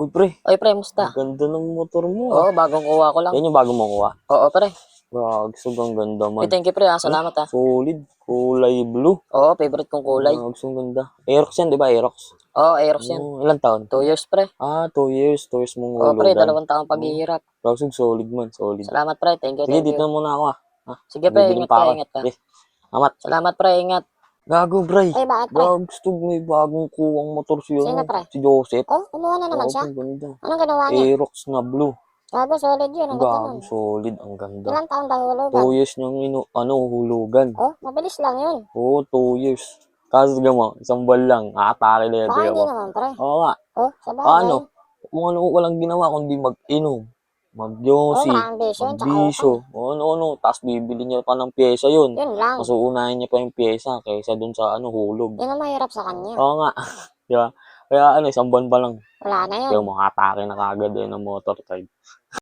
Uy, pre. Oy, pre, musta? Ganda ng motor mo. Oo, bagong kuha ko lang. Yan yung bago mo kuha. Oo, pre. Gagsog, ang ganda man. Uy, thank you, pre. Salamat, ah. Solid. Kulay blue. Oo, favorite kong kulay. Gagsog, ganda. Aerox yan, di ba? Aerox. Oo, Aerox yan. Ilang taon? 2 years, pre. 2 years. 2 years mong Oo, pre, hulugan. 2 taong paghihirap. Gagsog, solid man. Solid. Salamat, pre. Thank you, Sige, thank dito you. na muna ako, Sige, pre. Bibiling Ingat pa ka, ako. ingat ka. Sige. Salamat. Salamat, pre. Ingat. Gago, bray. Ay, bakit, pre? Gusto may bagong kuwang motor siya. Sino, pre? Si Joseph. Oh, kumuha na naman siya. Ang ganda. Anong ginawa niya? Aerox na blue. Gago, solid yun. Ang ganda Gago, nun. solid. Ang ganda. Ilang taon ba 2 hulugan? years niyang hulugan. Oh, mabilis lang yun. Oo, 2 years. Kaso mo, isang buwan lang, aatake na yan. Baka Tingnan hindi mo. naman, pre. Oo nga. Oh, sa bagay. Kung ano walang ginawa, kundi mag-inom, Oh, mag-yosi, maraming bisyo yun, tsaka mag-bisyo, ano. Tapos bibili niya pa ng pyesa yun. Yun lang. Mas uunahin niya pa yung pyesa kaysa dun sa hulog. Yun ang mahirap sa kanya. Oo nga. Diba? Kaya isang buwan pa lang. Wala na yun. Kaya makatake na kagad ng motor type.